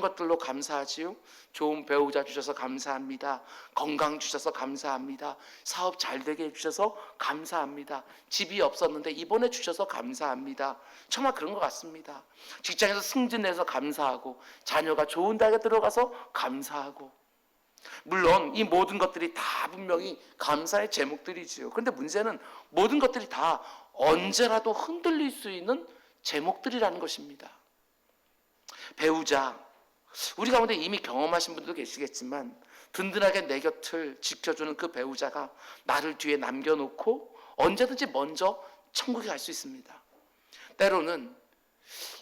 것들로 감사하지요. 좋은 배우자 주셔서 감사합니다. 건강 주셔서 감사합니다. 사업 잘 되게 해주셔서 감사합니다. 집이 없었는데 이번에 주셔서 감사합니다. 정말 그런 것 같습니다. 직장에서 승진해서 감사하고, 자녀가 좋은 대학에 들어가서 감사하고, 물론 이 모든 것들이 다 분명히 감사의 제목들이지요. 그런데 문제는 모든 것들이 다 언제라도 흔들릴 수 있는 제목들이라는 것입니다. 배우자, 우리 가운데 이미 경험하신 분들도 계시겠지만, 든든하게 내 곁을 지켜주는 그 배우자가 나를 뒤에 남겨놓고 언제든지 먼저 천국에 갈 수 있습니다. 때로는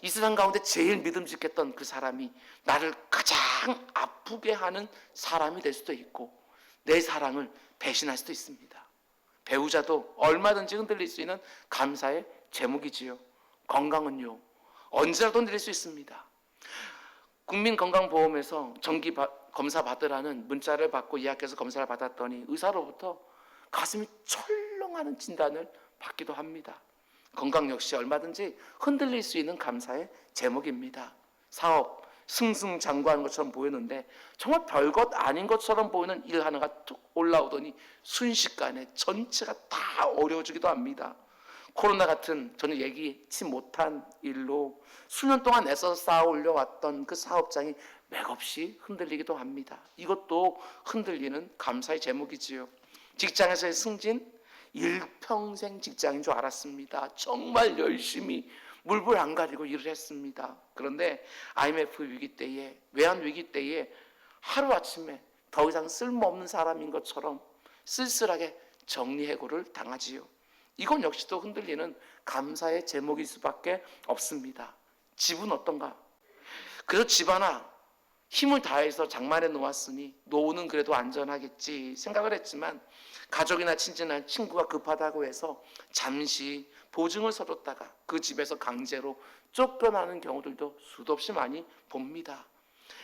이 세상 가운데 제일 믿음직했던 그 사람이 나를 가장 아프게 하는 사람이 될 수도 있고, 내 사랑을 배신할 수도 있습니다. 배우자도 얼마든지 흔들릴 수 있는 감사의 제목이지요. 건강은요, 언제라도 흔들릴 수 있습니다. 국민건강보험에서 정기 검사 받으라는 문자를 받고 예약해서 검사를 받았더니 의사로부터 가슴이 철렁하는 진단을 받기도 합니다. 건강 역시 얼마든지 흔들릴 수 있는 감사의 제목입니다. 사업 승승장구하는 것처럼 보이는데 정말 별것 아닌 것처럼 보이는 일 하나가 툭 올라오더니 순식간에 전체가 다 어려워지기도 합니다. 코로나 같은 전혀 예기치 못한 일로 수년 동안 애써 쌓아 올려왔던 그 사업장이 맥없이 흔들리기도 합니다. 이것도 흔들리는 감사의 제목이지요. 직장에서의 승진, 일평생 직장인 줄 알았습니다. 정말 열심히 물불 안 가리고 일을 했습니다. 그런데 IMF 위기 때에, 외환 위기 때에 하루아침에 더 이상 쓸모없는 사람인 것처럼 쓸쓸하게 정리해고를 당하지요. 이건 역시도 흔들리는 감사의 제목일 수밖에 없습니다. 집은 어떤가? 그래도 집 하나 힘을 다해서 장만해 놓았으니 노후는 그래도 안전하겠지 생각을 했지만, 가족이나 친지나 친구가 급하다고 해서 잠시 보증을 서뒀다가 그 집에서 강제로 쫓겨나는 경우들도 수도 없이 많이 봅니다.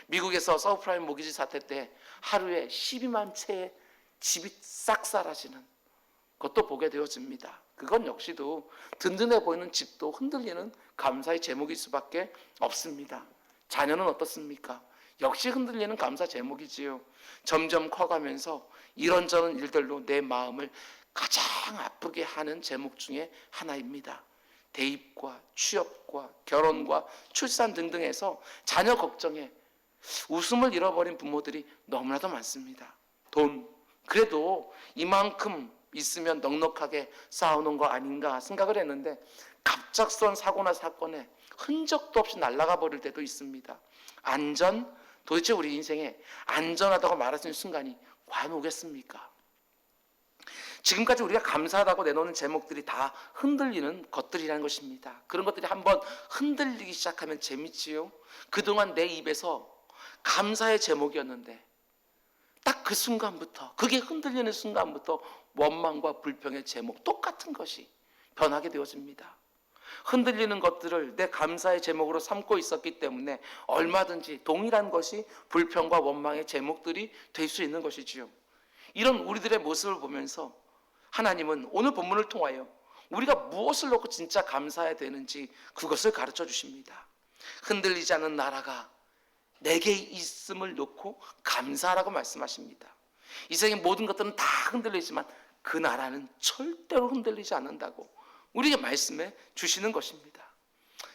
미국에서 서브프라임 모기지 사태 때 하루에 12만 채의 집이 싹 사라지는 것도 보게 되어집니다. 그건 역시도 든든해 보이는 집도 흔들리는 감사의 제목일 수밖에 없습니다. 자녀는 어떻습니까? 역시 흔들리는 감사 제목이지요. 점점 커가면서 이런저런 일들로 내 마음을 가장 아프게 하는 제목 중에 하나입니다. 대입과 취업과 결혼과 출산 등등해서 자녀 걱정에 웃음을 잃어버린 부모들이 너무나도 많습니다. 돈, 그래도 이만큼 있으면 넉넉하게 쌓아놓은 거 아닌가 생각을 했는데, 갑작스러운 사고나 사건에 흔적도 없이 날아가 버릴 때도 있습니다. 안전, 도대체 우리 인생에 안전하다고 말할 수 있는 순간이 과연 오겠습니까? 지금까지 우리가 감사하다고 내놓는 제목들이 다 흔들리는 것들이라는 것입니다. 그런 것들이 한번 흔들리기 시작하면 재밌지요. 그동안 내 입에서 감사의 제목이었는데 딱 그 순간부터, 그게 흔들리는 순간부터 원망과 불평의 제목 똑같은 것이 변하게 되어집니다. 흔들리는 것들을 내 감사의 제목으로 삼고 있었기 때문에 얼마든지 동일한 것이 불평과 원망의 제목들이 될 수 있는 것이지요. 이런 우리들의 모습을 보면서 하나님은 오늘 본문을 통하여 우리가 무엇을 놓고 진짜 감사해야 되는지 그것을 가르쳐 주십니다. 흔들리지 않는 나라가 내게 있음을 놓고 감사하라고 말씀하십니다. 이 세상의 모든 것들은 다 흔들리지만 그 나라는 절대로 흔들리지 않는다고 우리에게 말씀해 주시는 것입니다.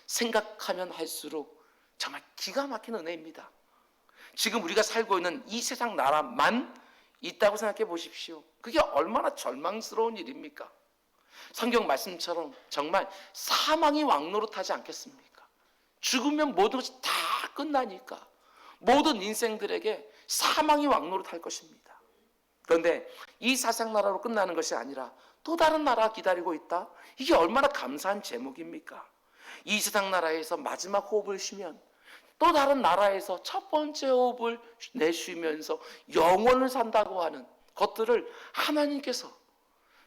생각하면 할수록 정말 기가 막힌 은혜입니다. 지금 우리가 살고 있는 이 세상 나라만 있다고 생각해 보십시오. 그게 얼마나 절망스러운 일입니까? 성경 말씀처럼 정말 사망이 왕노릇하지 않겠습니까? 죽으면 모든 것이 다 끝나니까 모든 인생들에게 사망이 왕노릇할 것입니다. 그런데 이 사상 나라로 끝나는 것이 아니라 또 다른 나라가 기다리고 있다? 이게 얼마나 감사한 제목입니까? 이 세상 나라에서 마지막 호흡을 쉬면 또 다른 나라에서 첫 번째 호흡을 내쉬면서 영원을 산다고 하는 것들을 하나님께서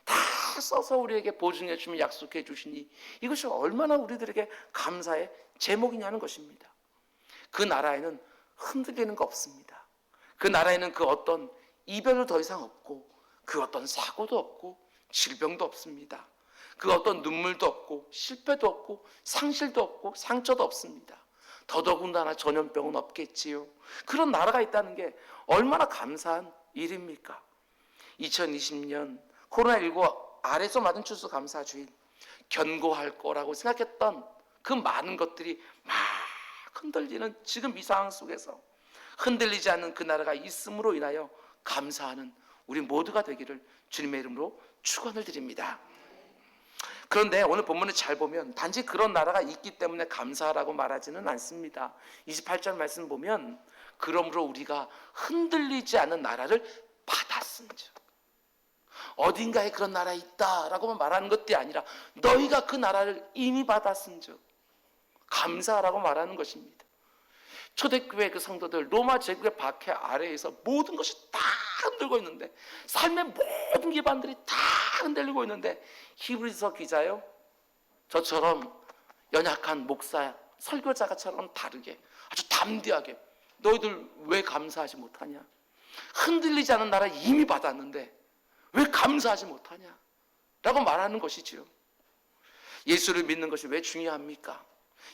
다 써서 우리에게 보증해 주시며 약속해 주시니 이것이 얼마나 우리들에게 감사의 제목이냐는 것입니다. 그 나라에는 흔들리는 거 없습니다. 그 나라에는 그 어떤 이별도 더 이상 없고, 그 어떤 사고도 없고, 질병도 없습니다. 그 어떤 눈물도 없고, 실패도 없고, 상실도 없고, 상처도 없습니다. 더더군다나 전염병은 없겠지요. 그런 나라가 있다는 게 얼마나 감사한 일입니까? 2020년 코로나19 아래서 맞은 추수감사주일, 견고할 거라고 생각했던 그 많은 것들이 막 흔들리는 지금 이 상황 속에서 흔들리지 않는 그 나라가 있음으로 인하여 감사하는 우리 모두가 되기를 주님의 이름으로 축원을 드립니다. 그런데 오늘 본문을 잘 보면 단지 그런 나라가 있기 때문에 감사하라고 말하지는 않습니다. 28절 말씀 보면 그러므로 우리가 흔들리지 않는 나라를 받았은즉, 어딘가에 그런 나라 있다라고만 말하는 것이 아니라 너희가 그 나라를 이미 받았은즉 감사하라고 말하는 것입니다. 초대교회 그 성도들 로마 제국의 박해 아래에서 모든 것이 다 흔들고 있는데, 삶의 모든 기반들이 다 흔들리고 있는데, 히브리서 기자요, 저처럼 연약한 목사 설교자가처럼 다르게 아주 담대하게 너희들 왜 감사하지 못하냐? 흔들리지 않은 나라 이미 받았는데 왜 감사하지 못하냐? 라고 말하는 것이지요. 예수를 믿는 것이 왜 중요합니까?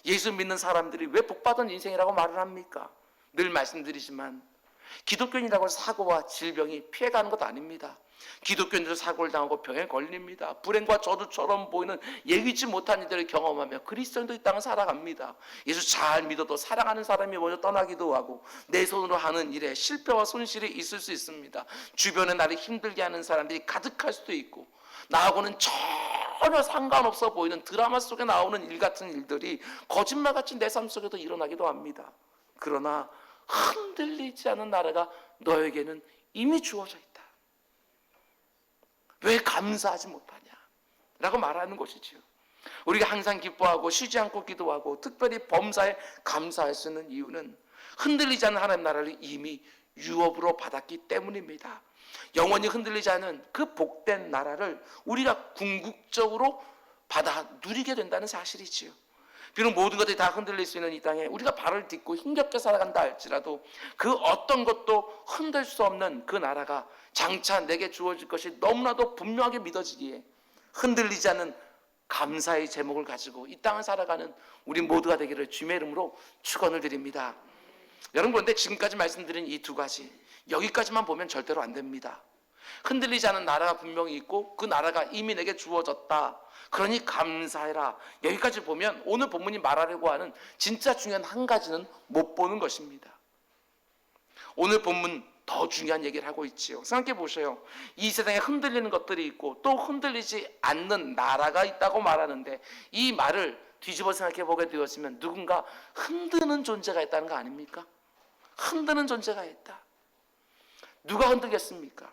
예수 믿는 사람들이 왜 복받은 인생이라고 말을 합니까? 늘 말씀드리지만 기독교인이라고 사고와 질병이 피해가는 것 아닙니다. 기독교인들도 사고를 당하고 병에 걸립니다. 불행과 저주처럼 보이는 예기치 못한 일들을 경험하며 그리스도인도 이 땅을 살아갑니다. 예수 잘 믿어도 사랑하는 사람이 먼저 떠나기도 하고 내 손으로 하는 일에 실패와 손실이 있을 수 있습니다. 주변에 나를 힘들게 하는 사람들이 가득할 수도 있고, 나하고는 전혀 상관없어 보이는 드라마 속에 나오는 일 같은 일들이 거짓말같이 내 삶 속에도 일어나기도 합니다. 그러나 흔들리지 않은 나라가 너에게는 이미 주어져 있다. 왜 감사하지 못하냐? 라고 말하는 것이지요. 우리가 항상 기뻐하고 쉬지 않고 기도하고 특별히 범사에 감사할 수 있는 이유는 흔들리지 않는 하나님 나라를 이미 유업으로 받았기 때문입니다. 영원히 흔들리지 않은 그 복된 나라를 우리가 궁극적으로 받아 누리게 된다는 사실이지요. 비록 모든 것들이 다 흔들릴 수 있는 이 땅에 우리가 발을 딛고 힘겹게 살아간다 할지라도 그 어떤 것도 흔들 수 없는 그 나라가 장차 내게 주어질 것이 너무나도 분명하게 믿어지기에 흔들리지 않는 감사의 제목을 가지고 이 땅을 살아가는 우리 모두가 되기를 주님의 이름으로 축원을 드립니다. 여러분, 그런데 지금까지 말씀드린 이 두 가지, 여기까지만 보면 절대로 안 됩니다. 흔들리지 않은 나라가 분명히 있고 그 나라가 이미 내게 주어졌다, 그러니 감사해라, 여기까지 보면 오늘 본문이 말하려고 하는 진짜 중요한 한 가지는 못 보는 것입니다. 오늘 본문 더 중요한 얘기를 하고 있지요. 생각해 보세요. 이 세상에 흔들리는 것들이 있고 또 흔들리지 않는 나라가 있다고 말하는데, 이 말을 뒤집어 생각해 보게 되었으면 누군가 흔드는 존재가 있다는 거 아닙니까? 흔드는 존재가 있다. 누가 흔들겠습니까?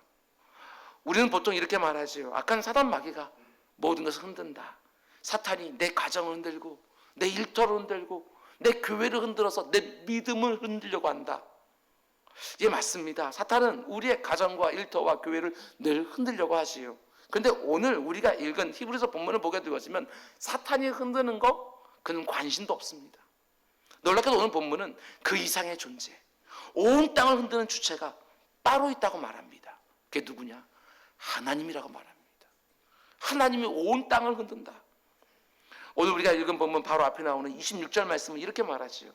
우리는 보통 이렇게 말하지요. 악한 사단 마귀가 모든 것을 흔든다. 사탄이 내 가정을 흔들고 내 일터를 흔들고 내 교회를 흔들어서 내 믿음을 흔들려고 한다. 예, 맞습니다. 사탄은 우리의 가정과 일터와 교회를 늘 흔들려고 하지요. 그런데 오늘 우리가 읽은 히브리서 본문을 보게 되었으면 사탄이 흔드는 거, 그는 관심도 없습니다. 놀랍게도 오늘 본문은 그 이상의 존재, 온 땅을 흔드는 주체가 따로 있다고 말합니다. 그게 누구냐? 하나님이라고 말합니다. 하나님이 온 땅을 흔든다. 오늘 우리가 읽은 본문 바로 앞에 나오는 26절 말씀은 이렇게 말하지요.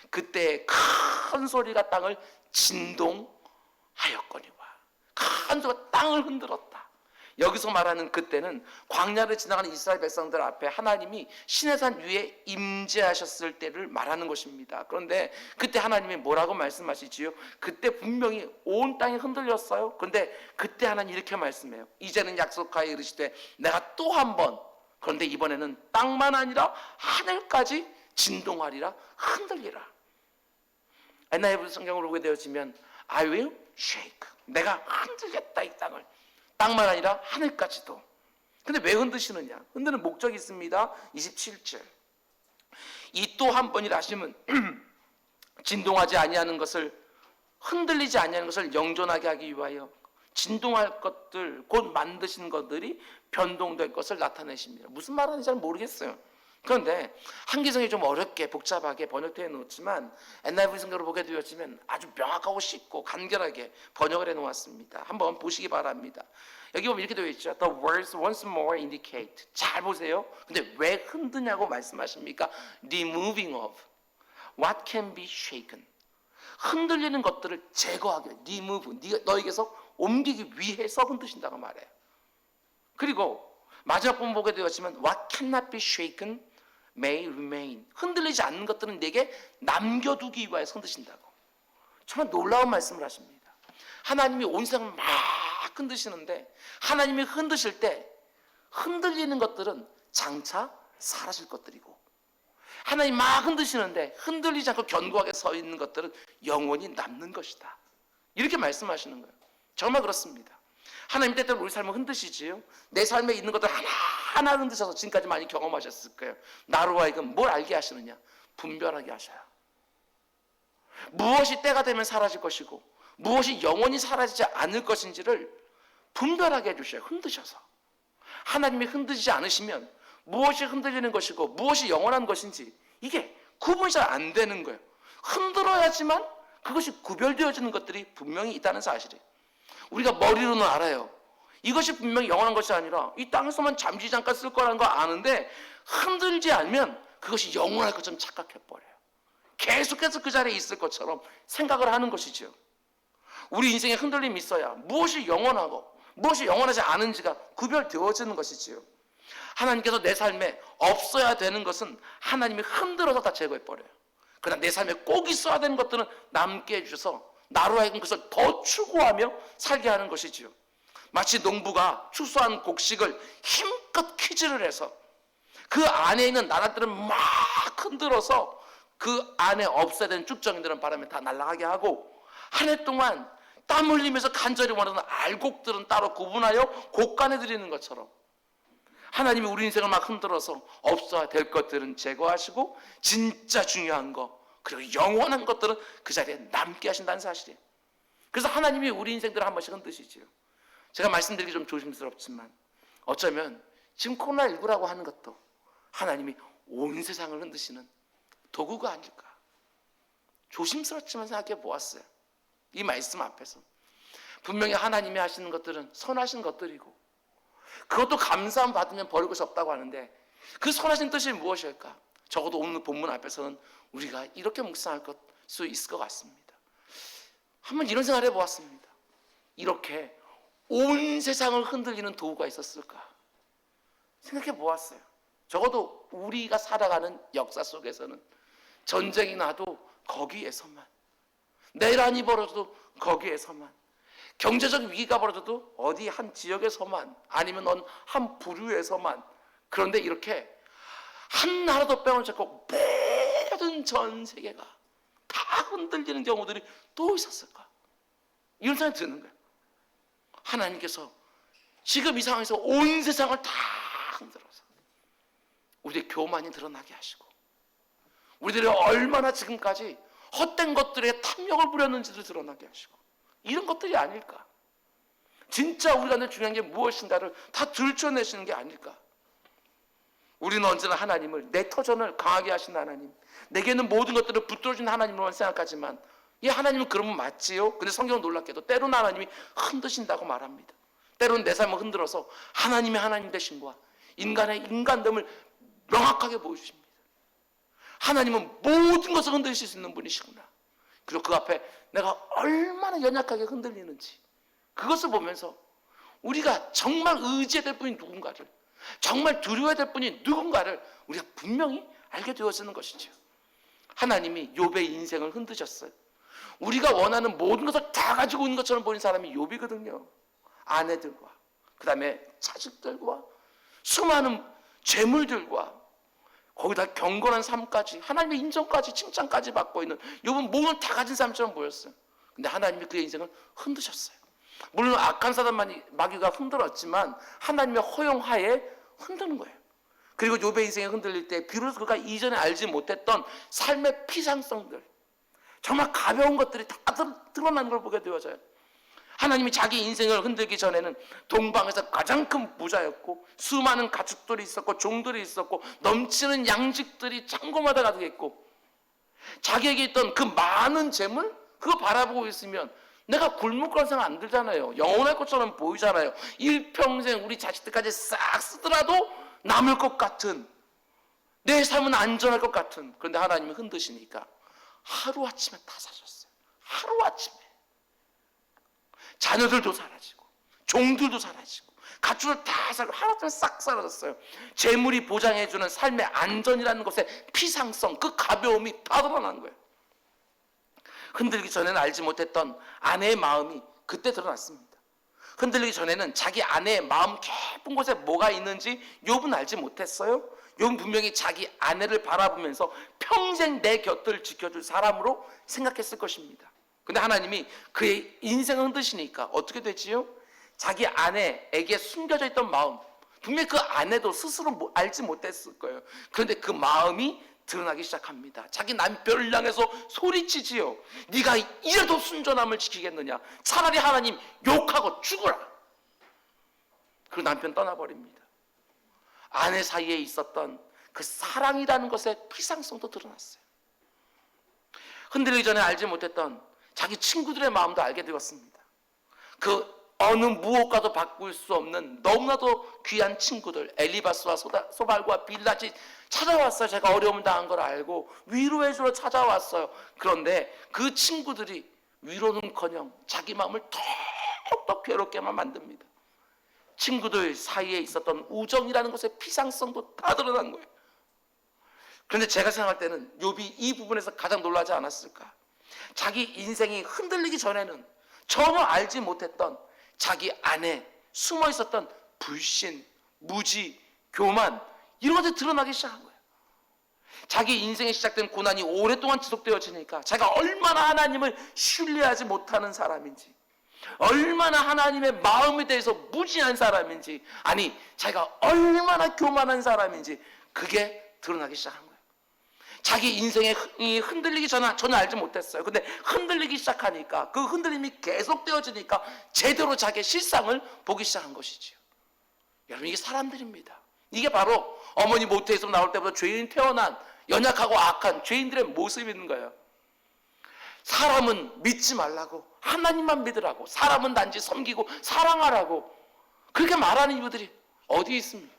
그때 큰 소리가 땅을 진동하였거니와. 큰 소리가 땅을 흔들었다. 여기서 말하는 그때는 광야를 지나가는 이스라엘 백성들 앞에 하나님이 시내산 위에 임재하셨을 때를 말하는 것입니다. 그런데 그때 하나님이 뭐라고 말씀하시지요? 그때 분명히 온 땅이 흔들렸어요. 그런데 그때 하나님 이렇게 말씀해요. 이제는 약속하여 이르시되 내가 또 한 번, 그런데 이번에는 땅만 아니라 하늘까지 진동하리라, 흔들리라. NIV 성경을 보게 되어지면 I will shake, 내가 흔들겠다 이 땅을. 땅만 아니라 하늘까지도. 근데 왜 흔드시느냐? 흔드는 목적이 있습니다. 27절. 이 또 한 번이라 하시면 진동하지 아니하는 것을, 흔들리지 아니하는 것을 영존하게 하기 위하여 진동할 것들, 곧 만드신 것들이 변동될 것을 나타내십니다. 무슨 말하는지 잘 모르겠어요. 그런데 한기성이 좀 어렵게 복잡하게 번역되어 놓지만 NIV 성경을 보게 되었지만 아주 명확하고 쉽고 간결하게 번역을 해 놓았습니다. 한번 보시기 바랍니다. 여기 보면 이렇게 되어 있죠. The words once more indicate. 잘 보세요. 근데 왜 흔드냐고 말씀하십니까? Removing of. what can be shaken. 흔들리는 것들을 제거하기, remove, 너에게서 옮기기 위해서 흔드신다고 말해요. 그리고 마지막 부분 보게 되었지만 what cannot be shaken may remain. 흔들리지 않는 것들은 내게 남겨두기 위해서 흔드신다고. 정말 놀라운 말씀을 하십니다. 하나님이 온 세상을 막 흔드시는데 하나님이 흔드실 때 흔들리는 것들은 장차 사라질 것들이고 하나님 막 흔드시는데 흔들리지 않고 견고하게 서 있는 것들은 영원히 남는 것이다. 이렇게 말씀하시는 거예요. 정말 그렇습니다. 하나님 때때로 우리 삶을 흔드시지요. 내 삶에 있는 것들 하나하나 흔드셔서 지금까지 많이 경험하셨을 거예요. 나로 하여금 뭘 알게 하시느냐? 분별하게 하셔요. 무엇이 때가 되면 사라질 것이고 무엇이 영원히 사라지지 않을 것인지를 분별하게 해주셔요. 흔드셔서. 하나님이 흔들리지 않으시면 무엇이 흔들리는 것이고 무엇이 영원한 것인지 이게 구분이 잘 안 되는 거예요. 흔들어야지만 그것이 구별되어지는 것들이 분명히 있다는 사실이에요. 우리가 머리로는 알아요. 이것이 분명히 영원한 것이 아니라 이 땅에서만 잠시 잠깐 쓸 거라는 거 아는데 흔들지 않으면 그것이 영원할 것처럼 착각해버려요. 계속해서 그 자리에 있을 것처럼 생각을 하는 것이죠. 우리 인생에 흔들림이 있어야 무엇이 영원하고 무엇이 영원하지 않은지가 구별되어지는 것이지요. 하나님께서 내 삶에 없어야 되는 것은 하나님이 흔들어서 다 제거해버려요. 그러나 내 삶에 꼭 있어야 되는 것들은 남게 해주셔서 나로 하여금 그것을 더 추구하며 살게 하는 것이지요. 마치 농부가 추수한 곡식을 힘껏 퀴즈를 해서 그 안에 있는 나랏들은 막 흔들어서 그 안에 없어야 되는 쭉정이들은 바람에 다 날아가게 하고 한 해 동안 땀 흘리면서 간절히 원하는 알곡들은 따로 구분하여 곡간에 드리는 것처럼 하나님이 우리 인생을 막 흔들어서 없어야 될 것들은 제거하시고 진짜 중요한 거 그리고 영원한 것들은 그 자리에 남게 하신다는 사실이에요. 그래서 하나님이 우리 인생들을 한 번씩 흔드시죠. 제가 말씀드리기 좀 조심스럽지만 어쩌면 지금 코로나19라고 하는 것도 하나님이 온 세상을 흔드시는 도구가 아닐까. 조심스럽지만 생각해 보았어요. 이 말씀 앞에서 분명히 하나님이 하시는 것들은 선하신 것들이고 그것도 감사함 받으면 버릴 것이 없다고 하는데 그 선하신 뜻이 무엇일까? 적어도 오늘 본문 앞에서는 우리가 이렇게 묵상할 수 있을 것 같습니다. 한번 이런 생각을 해보았습니다. 이렇게 온 세상을 흔들리는 도구가 있었을까? 생각해 보았어요. 적어도 우리가 살아가는 역사 속에서는 전쟁이 나도 거기에서만, 내란이 벌어져도 거기에서만, 경제적 위기가 벌어져도 어디 한 지역에서만, 아니면 한 부류에서만, 그런데 이렇게 한 나라도 빼놓지 않고 모든 전 세계가 다 흔들리는 경우들이 또 있었을까? 이런 생각이 드는 거예요. 하나님께서 지금 이 상황에서 온 세상을 다 흔들어서 우리의 교만이 드러나게 하시고 우리들이 얼마나 지금까지 헛된 것들에 탐욕을 부렸는지를 드러나게 하시고 이런 것들이 아닐까? 진짜 우리가 늘 중요한 게 무엇인가를 다 들춰내시는 게 아닐까? 우리는 언제나 하나님을 내 터전을 강하게 하신 하나님, 내게는 모든 것들을 붙들어준 하나님으로만 생각하지만 이 하나님은 그러면 맞지요? 근데 성경은 놀랍게도 때로는 하나님이 흔드신다고 말합니다. 때로는 내 삶을 흔들어서 하나님이 하나님 되신과 인간의 인간됨을 명확하게 보여주십니다. 하나님은 모든 것을 흔들실 수 있는 분이시구나. 그리고 그 앞에 내가 얼마나 연약하게 흔들리는지 그것을 보면서 우리가 정말 의지해야 될 분이 누군가를, 정말 두려워야 될 분이 누군가를 우리가 분명히 알게 되어지는 것이죠. 하나님이 욥의 인생을 흔드셨어요. 우리가 원하는 모든 것을 다 가지고 있는 것처럼 보이는 사람이 욥이거든요. 아내들과 그 다음에 자식들과 수많은 재물들과 거기다 경건한 삶까지 하나님의 인정까지 칭찬까지 받고 있는 욥은 모든 다 가진 사람처럼 보였어요. 근데 하나님이 그의 인생을 흔드셨어요. 물론 악한 사단 마귀가 흔들었지만 하나님의 허용하에 흔드는 거예요. 그리고 욥의 인생이 흔들릴 때 비로소 그가 이전에 알지 못했던 삶의 피상성들, 정말 가벼운 것들이 다 드러나는 걸 보게 되어져요. 하나님이 자기 인생을 흔들기 전에는 동방에서 가장 큰 부자였고 수많은 가축들이 있었고 종들이 있었고 넘치는 양식들이 창고마다 가득했고 자기에게 있던 그 많은 재물 그거 바라보고 있으면 내가 굶을 거란 생각 안 들잖아요. 영원할 것처럼 보이잖아요. 일평생 우리 자식들까지 싹 쓰더라도 남을 것 같은, 내 삶은 안전할 것 같은. 그런데 하나님이 흔드시니까 하루아침에 다 사라졌어요. 하루아침에. 자녀들도 사라지고 종들도 사라지고 가축을 다 사라지고 하루아침에 싹 사라졌어요. 재물이 보장해주는 삶의 안전이라는 것의 피상성, 그 가벼움이 다 드러난 거예요. 흔들리기 전에는 알지 못했던 아내의 마음이 그때 드러났습니다. 흔들리기 전에는 자기 아내의 마음 깊은 곳에 뭐가 있는지 욥은 알지 못했어요. 욥은 분명히 자기 아내를 바라보면서 평생 내 곁을 지켜줄 사람으로 생각했을 것입니다. 근데 하나님이 그의 인생을 흔드시니까 어떻게 되지요? 자기 아내에게 숨겨져 있던 마음, 분명히 그 아내도 스스로 알지 못했을 거예요. 그런데 그 마음이 드러나기 시작합니다. 자기 남편을 향해서 소리치지요. 네가 이래도 순전함을 지키겠느냐? 차라리 하나님 욕하고 죽어라. 그리고 남편 떠나버립니다. 아내 사이에 있었던 그 사랑이라는 것의 피상성도 드러났어요. 흔들리기 전에 알지 못했던 자기 친구들의 마음도 알게 되었습니다. 그 어느 무엇과도 바꿀 수 없는 너무나도 귀한 친구들, 엘리바스와 소발과 빌닷이 찾아왔어요. 제가 어려움 당한 걸 알고 위로해 주러 찾아왔어요. 그런데 그 친구들이 위로는커녕 자기 마음을 더욱더 괴롭게만 만듭니다. 친구들 사이에 있었던 우정이라는 것의 피상성도 다 드러난 거예요. 그런데 제가 생각할 때는 욥이 이 부분에서 가장 놀라지 않았을까? 자기 인생이 흔들리기 전에는 전혀 알지 못했던 자기 안에 숨어 있었던 불신, 무지, 교만, 이런 것들이 드러나기 시작한 거예요. 자기 인생에 시작된 고난이 오랫동안 지속되어지니까 자기가 얼마나 하나님을 신뢰하지 못하는 사람인지, 얼마나 하나님의 마음에 대해서 무지한 사람인지, 아니 자기가 얼마나 교만한 사람인지 그게 드러나기 시작한 거예요. 자기 인생이 흔들리기 전에 전혀 알지 못했어요. 근데 흔들리기 시작하니까, 그 흔들림이 계속되어지니까 제대로 자기의 실상을 보기 시작한 것이지요. 여러분, 이게 사람들입니다. 이게 바로 어머니 모태에서 나올 때부터 죄인 태어난 연약하고 악한 죄인들의 모습이 있는 거예요. 사람은 믿지 말라고, 하나님만 믿으라고, 사람은 단지 섬기고 사랑하라고 그렇게 말하는 이유들이 어디 있습니까?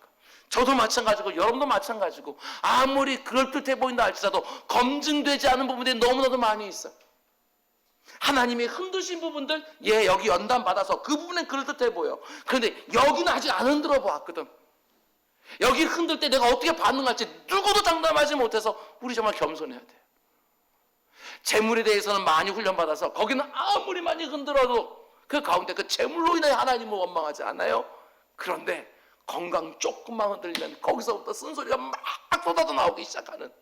저도 마찬가지고 여러분도 마찬가지고, 아무리 그럴듯해 보인다 할지라도 검증되지 않은 부분들이 너무나도 많이 있어요. 하나님이 흔드신 부분들, 여기 연단 받아서 그 부분엔 그럴듯해 보여. 그런데 여기는 아직 안 흔들어 보았거든. 여기 흔들 때 내가 어떻게 반응할지 누구도 장담하지 못해서 우리 정말 겸손해야 돼요. 재물에 대해서는 많이 훈련받아서 거기는 아무리 많이 흔들어도 그 가운데 그 재물로 인해 하나님을 원망하지 않아요. 그런데 건강 조금만 흔들리면 거기서부터 쓴소리가 막 쏟아져 나오기 시작하는,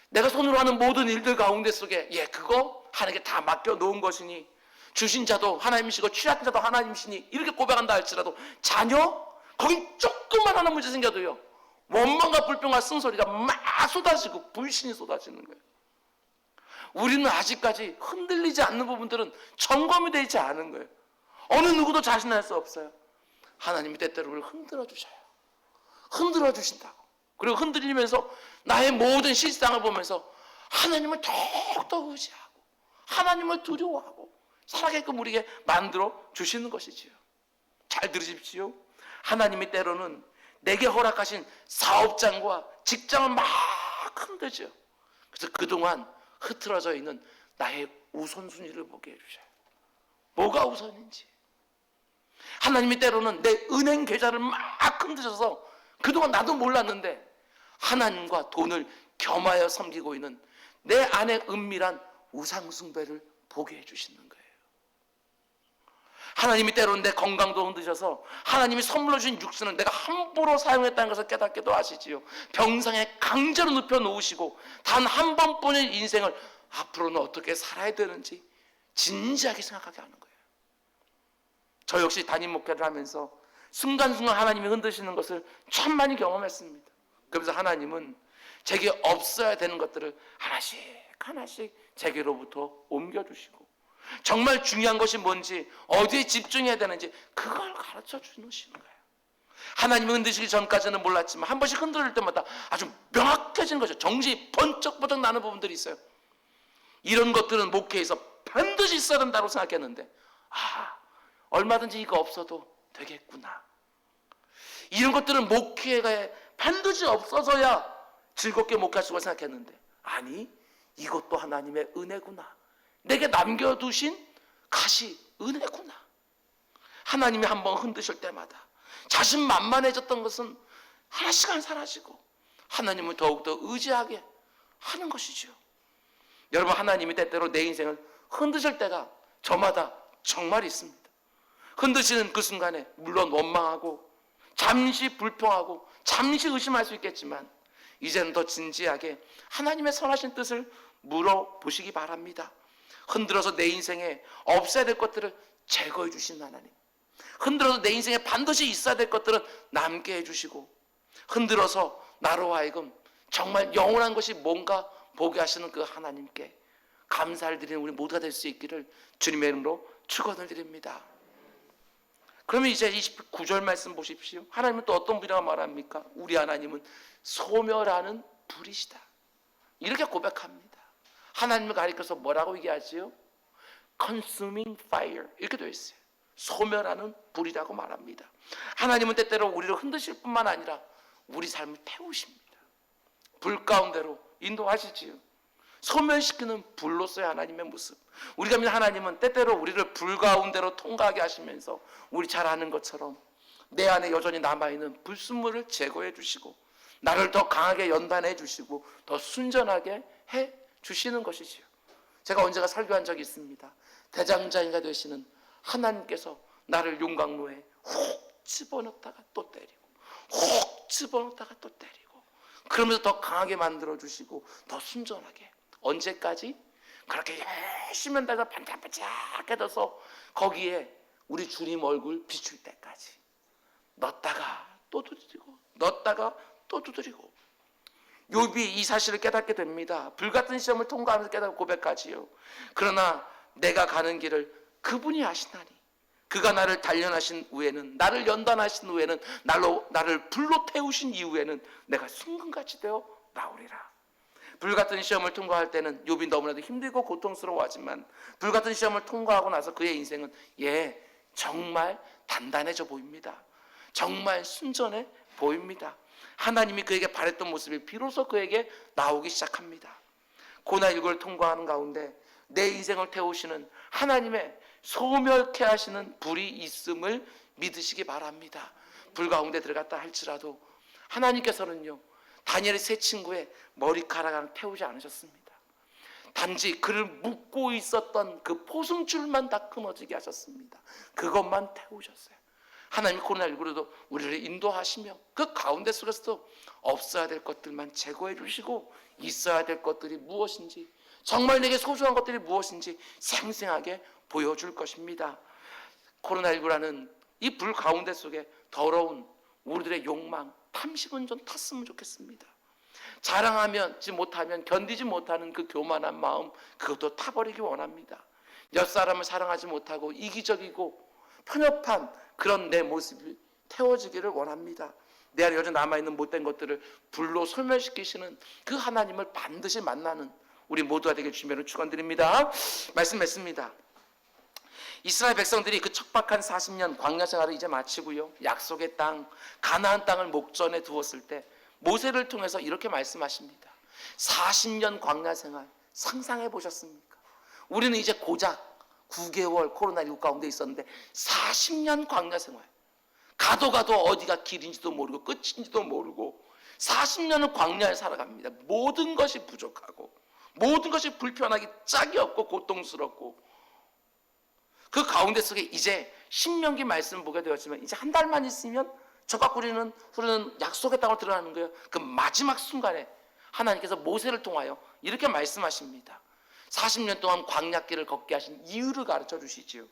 내가 손으로 하는 모든 일들 가운데 속에 그거 하나님께 다 맡겨놓은 것이니, 주신 자도 하나님이시고 취하신 자도 하나님이시니 이렇게 고백한다 할지라도 자녀? 거긴 조금만 하는 문제 생겨도요 원망과 불평과 쓴소리가 막 쏟아지고 불신이 쏟아지는 거예요. 우리는 아직까지 흔들리지 않는 부분들은 점검이 되지 않은 거예요. 어느 누구도 자신할 수 없어요. 하나님이 때때로 우리를 흔들어 주셔요. 흔들어 주신다고. 그리고 흔들리면서 나의 모든 실상을 보면서 하나님을 더욱더 의지하고 하나님을 두려워하고 살아가게끔 우리에게 만들어 주시는 것이지요. 잘 들으십시오. 하나님이 때로는 내게 허락하신 사업장과 직장을 막 흔들죠. 그래서 그동안 흐트러져 있는 나의 우선순위를 보게 해주셔요. 뭐가 우선인지. 하나님이 때로는 내 은행 계좌를 막 흔드셔서 그동안 나도 몰랐는데 하나님과 돈을 겸하여 섬기고 있는 내 안의 은밀한 우상숭배를 보게 해주시는 거예요. 하나님이 때로는 내 건강도 흔드셔서 하나님이 선물로 주신 육신을 내가 함부로 사용했다는 것을 깨닫게도 하시지요. 병상에 강제로 눕혀놓으시고 단 한 번뿐인 인생을 앞으로는 어떻게 살아야 되는지 진지하게 생각하게 하는 거예요. 저 역시 담임 목회를 하면서 순간순간 하나님이 흔드시는 것을 참 많이 경험했습니다. 그러면서 하나님은 제게 없어야 되는 것들을 하나씩 하나씩 제게로부터 옮겨주시고, 정말 중요한 것이 뭔지, 어디에 집중해야 되는지 그걸 가르쳐 주시는 거예요. 하나님이 흔드시기 전까지는 몰랐지만 한 번씩 흔들릴 때마다 아주 명확해지는 거죠. 정신이 번쩍번쩍 나는 부분들이 있어요. 이런 것들은 목회에서 반드시 있어야 된다고 생각했는데, 얼마든지 이거 없어도 되겠구나. 이런 것들은 목회에 반드시 없어서야 즐겁게 목회할 수가 생각했는데, 아니, 이것도 하나님의 은혜구나. 내게 남겨두신 가시 은혜구나. 하나님이 한번 흔드실 때마다 자신만만해졌던 것은 하나씩 사라지고 하나님을 더욱더 의지하게 하는 것이죠. 여러분, 하나님이 때때로 내 인생을 흔드실 때가 저마다 정말 있습니다. 흔드시는 그 순간에 물론 원망하고 잠시 불평하고 잠시 의심할 수 있겠지만 이제는 더 진지하게 하나님의 선하신 뜻을 물어보시기 바랍니다. 흔들어서 내 인생에 없어야 될 것들을 제거해 주시는 하나님, 흔들어서 내 인생에 반드시 있어야 될 것들은 남게 해주시고, 흔들어서 나로 하여금 정말 영원한 것이 뭔가 보게 하시는 그 하나님께 감사를 드리는 우리 모두가 될 수 있기를 주님의 이름으로 축원을 드립니다. 그러면 이제 29절 말씀 보십시오. 하나님은 또 어떤 분이라고 말합니까? 우리 하나님은 소멸하는 불이시다, 이렇게 고백합니다. 하나님을 가리켜서 뭐라고 얘기하지요? Consuming fire, 이렇게 되어 있어요. 소멸하는 불이라고 말합니다. 하나님은 때때로 우리를 흔드실 뿐만 아니라 우리 삶을 태우십니다. 불 가운데로 인도하시지요. 소멸시키는 불로서의 하나님의 모습. 우리가 믿는 하나님은 때때로 우리를 불 가운데로 통과하게 하시면서 우리 잘 아는 것처럼 내 안에 여전히 남아있는 불순물을 제거해 주시고 나를 더 강하게 연단해 주시고 더 순전하게 해 주시는 것이지요. 제가 언제가 설교한 적이 있습니다. 대장장이가 되시는 하나님께서 나를 용광로에 훅 집어넣다가 또 때리고 훅 집어넣다가 또 때리고 그러면서 더 강하게 만들어 주시고 더 순전하게, 언제까지? 그렇게 열심히 한다가 반짝반짝해져서 거기에 우리 주님 얼굴 비출 때까지 넣었다가 또 두드리고 넣었다가 또 두드리고. 욥이 이 사실을 깨닫게 됩니다. 불같은 시험을 통과하면서 깨닫고 고백하지요. 그러나 내가 가는 길을 그분이 아시나니 그가 나를 단련하신 후에는, 나를 연단하신 후에는, 나를 불로 태우신 이후에는 내가 순금같이 되어 나오리라. 불같은 시험을 통과할 때는 욥이 너무나도 힘들고 고통스러워하지만 불같은 시험을 통과하고 나서 그의 인생은 정말 단단해져 보입니다. 정말 순전해 보입니다. 하나님이 그에게 바랬던 모습이 비로소 그에게 나오기 시작합니다. 고난1을 통과하는 가운데 내 인생을 태우시는 하나님의 소멸케 하시는 불이 있음을 믿으시기 바랍니다. 불 가운데 들어갔다 할지라도 하나님께서는요, 다니엘의 세 친구의 머리카락을 태우지 않으셨습니다. 단지 그를 묶고 있었던 그 포승줄만 다 끊어지게 하셨습니다. 그것만 태우셨어요. 하나님이 코로나19로도 우리를 인도하시며 그 가운데 속에서도 없어야 될 것들만 제거해 주시고 있어야 될 것들이 무엇인지, 정말 내게 소중한 것들이 무엇인지 생생하게 보여줄 것입니다. 코로나19라는 이 불 가운데 속에 더러운 우리들의 욕망, 탐심은 좀 탔으면 좋겠습니다. 자랑하지 못하면 견디지 못하는 그 교만한 마음, 그것도 타버리기 원합니다. 옆 사람을 사랑하지 못하고 이기적이고 편협한 그런 내 모습이 태워지기를 원합니다. 내 안에 여전히 남아있는 못된 것들을 불로 소멸시키시는 그 하나님을 반드시 만나는 우리 모두가 되길 주님으로 축원드립니다. 말씀 맺습니다. 이스라엘 백성들이 그 척박한 40년 광야 생활을 이제 마치고요, 약속의 땅 가나안 땅을 목전에 두었을 때 모세를 통해서 이렇게 말씀하십니다. 40년 광야 생활 상상해 보셨습니까? 우리는 이제 고작 9개월 코로나19 가운데 있었는데 40년 광야 생활, 가도 어디가 길인지도 모르고 끝인지도 모르고 40년을 광야에 살아갑니다. 모든 것이 부족하고 모든 것이 불편하기 짝이 없고 고통스럽고 그 가운데 속에 이제 신명기 말씀을 보게 되었지만 이제 한 달만 있으면 저가 우리는 약속의 땅으로 들어가는 거예요. 그 마지막 순간에 하나님께서 모세를 통하여 이렇게 말씀하십니다. 40년 동안 광야길을 걷게 하신 이유를 가르쳐 주시지요.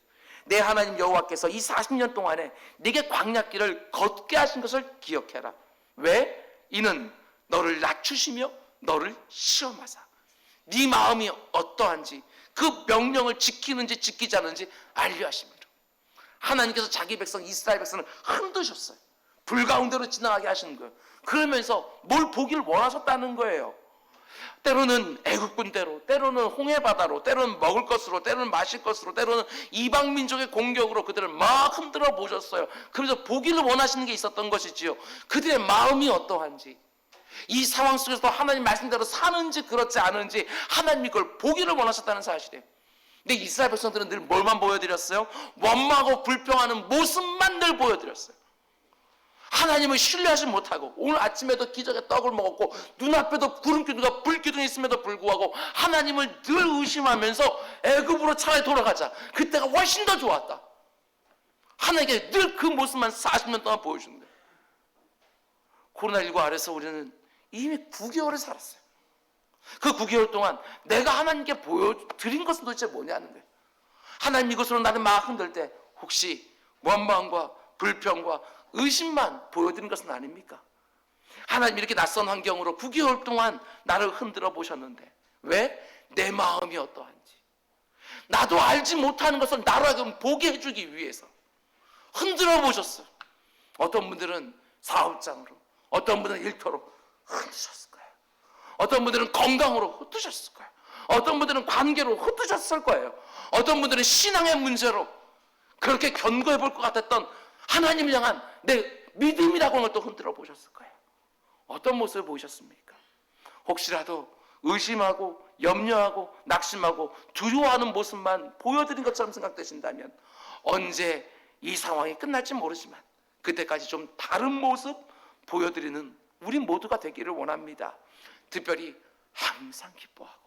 내 하나님 여호와께서 이 40년 동안에 네게 광야길을 걷게 하신 것을 기억해라. 왜? 이는 너를 낮추시며 너를 시험하사 네 마음이 어떠한지 그 명령을 지키는지 지키지 않는지 알려 하심이로. 하나님께서 자기 백성 이스라엘 백성을 흔드셨어요. 불 가운데로 지나가게 하시는 거예요. 그러면서 뭘 보기를 원하셨다는 거예요. 때로는 애국군대로, 때로는 홍해바다로, 때로는 먹을 것으로, 때로는 마실 것으로, 때로는 이방 민족의 공격으로 그들을 막 흔들어 보셨어요. 그래서 보기를 원하시는 게 있었던 것이지요. 그들의 마음이 어떠한지, 이 상황 속에서도 하나님 말씀대로 사는지 그렇지 않은지 하나님이 그걸 보기를 원하셨다는 사실이에요. 근데 이스라엘 백성들은 늘 뭘만 보여드렸어요? 원망하고 불평하는 모습만 늘 보여드렸어요. 하나님을 신뢰하지 못하고, 오늘 아침에도 기적의 떡을 먹었고 눈앞에도 구름기둥과 불기둥이 있음에도 불구하고 하나님을 늘 의심하면서 애굽으로 차라리 돌아가자, 그때가 훨씬 더 좋았다, 하나님께 늘 그 모습만 40년 동안 보여주는 거예요. 코로나19 아래서 우리는 이미 9개월을 살았어요. 그 9개월 동안 내가 하나님께 보여드린 것은 도대체 뭐냐는 거예요. 하나님 이것으로 나는 막 흔들 때 혹시 원망과 불평과 의심만 보여드린 것은 아닙니까? 하나님 이렇게 낯선 환경으로 9개월 동안 나를 흔들어 보셨는데 왜? 내 마음이 어떠한지, 나도 알지 못하는 것을 나로 하여금 보게 해주기 위해서 흔들어 보셨어요. 어떤 분들은 사업장으로, 어떤 분들은 일터로 흩으셨을 거예요. 어떤 분들은 건강으로 흩으셨을 거예요. 어떤 분들은 관계로 흩으셨을 거예요. 어떤 분들은 신앙의 문제로 그렇게 견고해 볼 것 같았던 하나님을 향한 내 믿음이라고 하는 것도 흔들어 보셨을 거예요. 어떤 모습을 보이셨습니까? 혹시라도 의심하고 염려하고 낙심하고 두려워하는 모습만 보여드린 것처럼 생각되신다면 언제 이 상황이 끝날지 모르지만 그때까지 좀 다른 모습 보여드리는 우리 모두가 되기를 원합니다. 특별히 항상 기뻐하고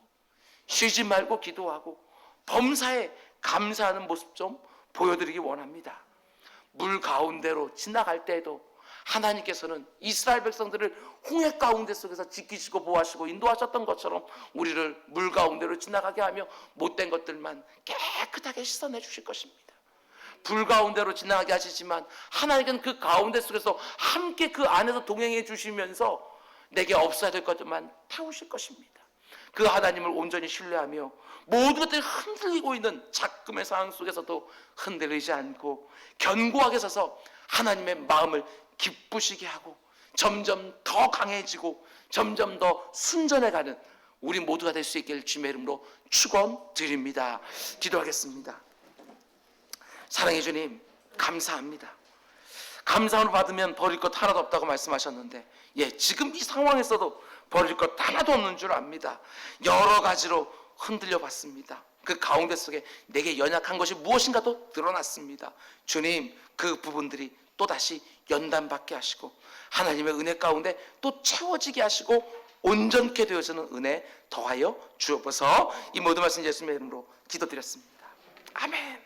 쉬지 말고 기도하고 범사에 감사하는 모습 좀 보여드리기 원합니다. 물 가운데로 지나갈 때에도 하나님께서는 이스라엘 백성들을 홍해 가운데 속에서 지키시고 보호하시고 인도하셨던 것처럼 우리를 물 가운데로 지나가게 하며 못된 것들만 깨끗하게 씻어내 주실 것입니다. 불 가운데로 지나가게 하시지만 하나님은 그 가운데 속에서 함께 그 안에서 동행해 주시면서 내게 없어야 될 것들만 태우실 것입니다. 그 하나님을 온전히 신뢰하며 모든 것들이 흔들리고 있는 작금의 상황 속에서도 흔들리지 않고 견고하게 서서 하나님의 마음을 기쁘시게 하고 점점 더 강해지고 점점 더 순전해가는 우리 모두가 될 수 있기를 주님의 이름으로 축원드립니다. 기도하겠습니다. 사랑해 주님, 감사합니다. 감사함을 받으면 버릴 것 하나도 없다고 말씀하셨는데, 지금 이 상황에서도 버릴 것 하나도 없는 줄 압니다. 여러 가지로 흔들려 봤습니다. 그 가운데 속에 내게 연약한 것이 무엇인가도 드러났습니다. 주님, 그 부분들이 또다시 연단받게 하시고 하나님의 은혜 가운데 또 채워지게 하시고 온전케 되어지는 은혜 더하여 주옵소서. 이 모든 말씀 예수님의 이름으로 기도드렸습니다. 아멘.